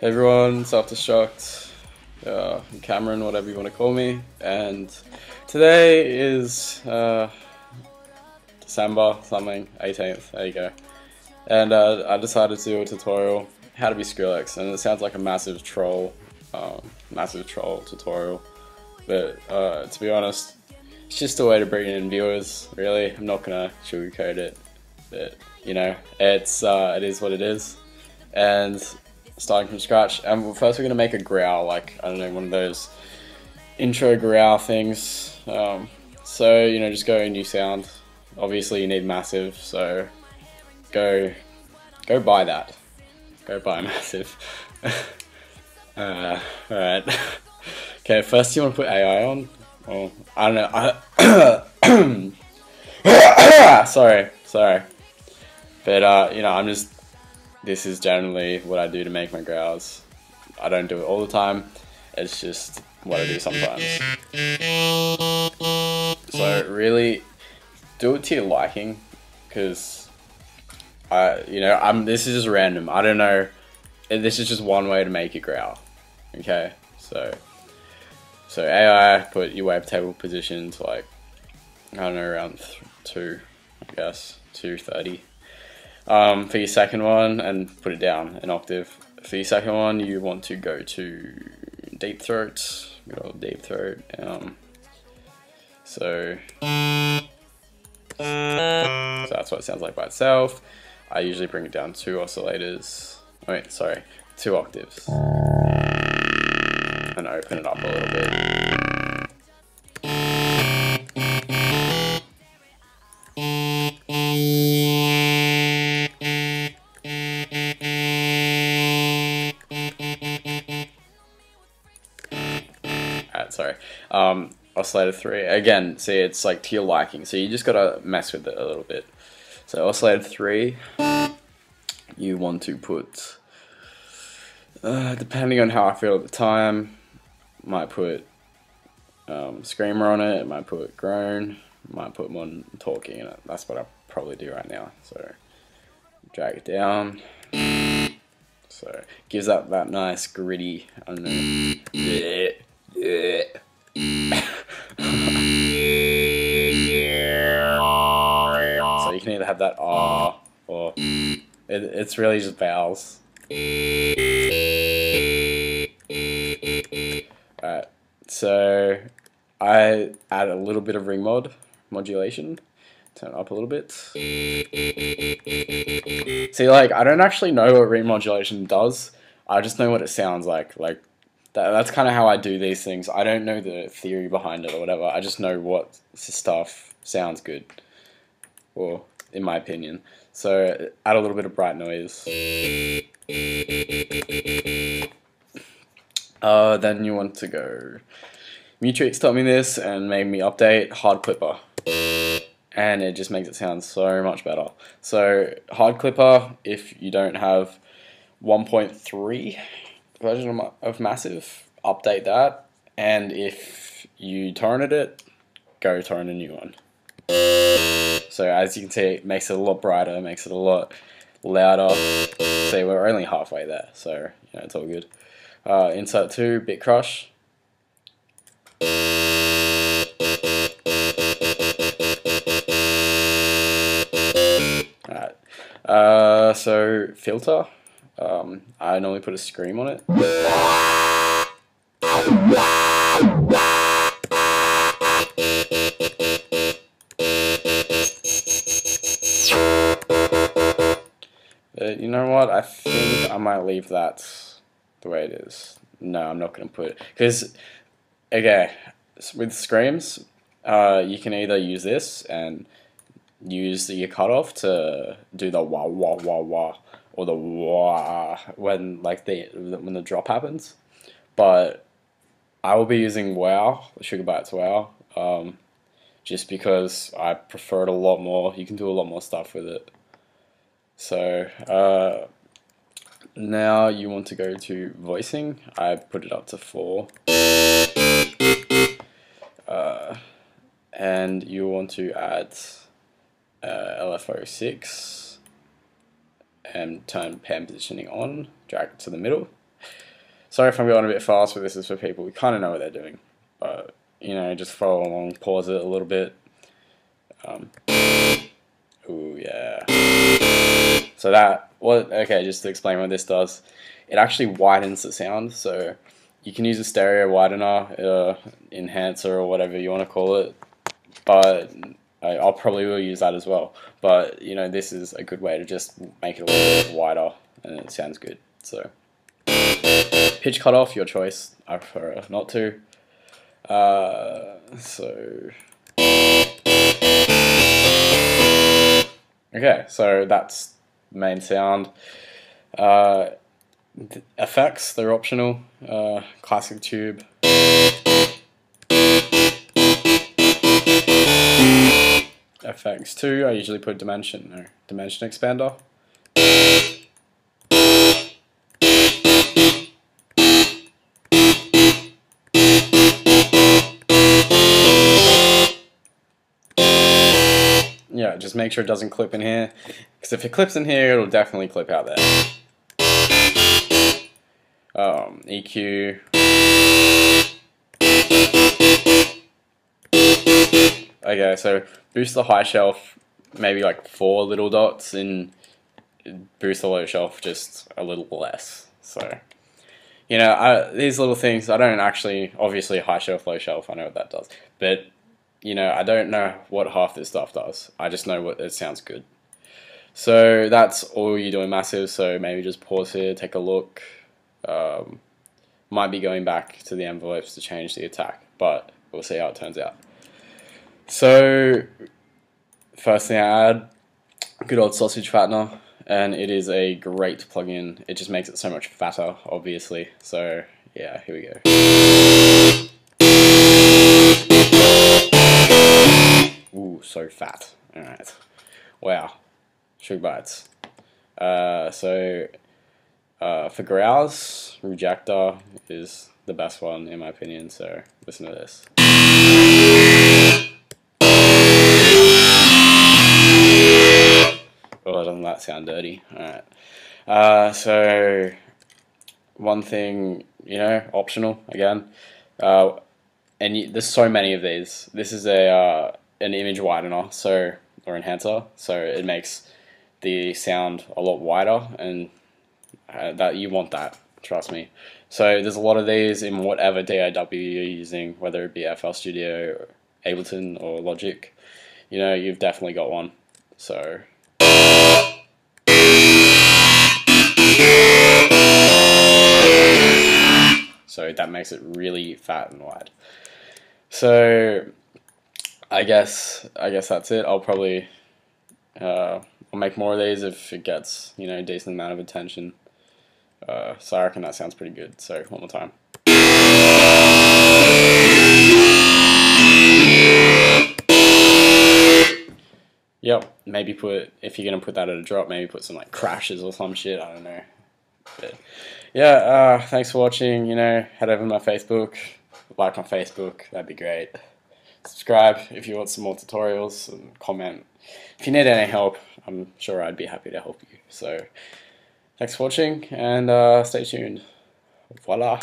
Hey everyone, Self-Destruct, Cameron, whatever you want to call me, and today is December something, 18th, there you go, and I decided to do a tutorial, how to be Skrillex, and it sounds like a massive troll tutorial, but to be honest, it's just a way to bring in viewers, really. I'm not gonna sugarcoat it, but you know, it is what it is, and starting from scratch. And first we're going to make a growl, like, I don't know, one of those intro growl things. So, you know, just go new sound. Obviously you need massive, so go buy that. Go buy massive. Alright. Okay, first you want to put AI on. Well, I don't know. Sorry. But, you know, this is generally what I do to make my growls. I don't do it all the time, it's just what I do sometimes. So really, do it to your liking, because this is just random. I don't know, this is just one way to make it growl. Okay, so AI, put your wavetable position to, like, I don't know, around 2, I guess, 230. For your second one, and put it down an octave. For your second one, you want to go to deep throat, good old deep throat. So that's what it sounds like by itself. I usually bring it down 2 oscillators. Wait, sorry, 2 octaves, and open it up a little bit. Sorry, oscillator 3, again, see, it's like to your liking, so you just gotta mess with it a little bit. So oscillator 3, you want to put, depending on how I feel at the time, might put screamer on it, might put groan, might put more talking in it. That's what I'll probably do right now. So drag it down, so gives that nice gritty, I don't know, so you can either have that or it's really just vowels. Alright, so I add a little bit of ring modulation, turn it up a little bit. See, like, I don't actually know what ring modulation does, I just know what it sounds like. That's kind of how I do these things. I don't know the theory behind it or whatever. I just know what stuff sounds good, or in my opinion. So add a little bit of bright noise. Then you want to go. Mutrix taught me this and made me update hard clipper, and it just makes it sound so much better. So hard clipper, if you don't have 1.3 version of massive, update that, and if you torrented it, go torrent a new one. So as you can see, it makes it a lot brighter, makes it a lot louder. See, we're only halfway there, so you know, it's all good. Insert 2, bit crush. Alright, so filter. I normally put a scream on it. You know what? I think I might leave that the way it is. No, I'm not going to put it. Because, okay, with screams, you can either use this and use your cutoff to do the wah wah wah wah, or the wah when the drop happens, but I will be using wow, Sugar Bites wow, just because I prefer it a lot more. You can do a lot more stuff with it. So now you want to go to voicing. I put it up to 4, and you want to add LFO6 and turn pan positioning on, drag it to the middle, Sorry if I'm going a bit fast, but this is for people who kind of know what they're doing. But, you know, just follow along, pause it a little bit. Ooh, yeah. So okay, just to explain what this does, it actually widens the sound, so you can use a stereo widener, enhancer, or whatever you want to call it, but I'll probably will use that as well. But, you know, this is a good way to just make it a little bit wider, and it sounds good. So, pitch cutoff, your choice. I prefer not to. Okay, so that's the main sound. Effects, they're optional. Classic tube. Effects 2, I usually put dimension expander. Yeah, just make sure it doesn't clip in here, because if it clips in here, it'll definitely clip out there. EQ. Okay, so boost the high shelf, maybe like 4 little dots, and boost the low shelf just a little less. So, you know, these little things, I don't actually, obviously high shelf, low shelf, I know what that does, but, you know, I don't know what half this stuff does. I just know what it sounds good. So that's all you do in massive, so maybe just pause here, take a look. Might be going back to the envelopes to change the attack, but we'll see how it turns out. So, first thing I add, good old sausage fattener, and it is a great plugin. It just makes it so much fatter, obviously. So, yeah, here we go. Ooh, so fat. Alright. Wow. Sugar bites. For growls, Rejector is the best one in my opinion, so listen to this. Oh, doesn't that sound dirty? Alright. So, one thing, you know, optional again. There's so many of these. This is an image widener, or enhancer, so it makes the sound a lot wider, and that you want that, trust me. So there's a lot of these in whatever DAW you're using, whether it be FL Studio, Ableton, or Logic. You know, you've definitely got one. So that makes it really fat and wide. So I guess that's it. I'll probably I'll make more of these if it gets, you know, a decent amount of attention. So I reckon that sounds pretty good. So one more time. Yep, maybe if you're gonna put that at a drop, maybe put some like crashes or some shit, I don't know. But yeah, thanks for watching. You know, head over to my Facebook, like my Facebook, that'd be great. Subscribe if you want some more tutorials, and comment if you need any help. I'm sure I'd be happy to help you. So thanks for watching, and stay tuned. Voila.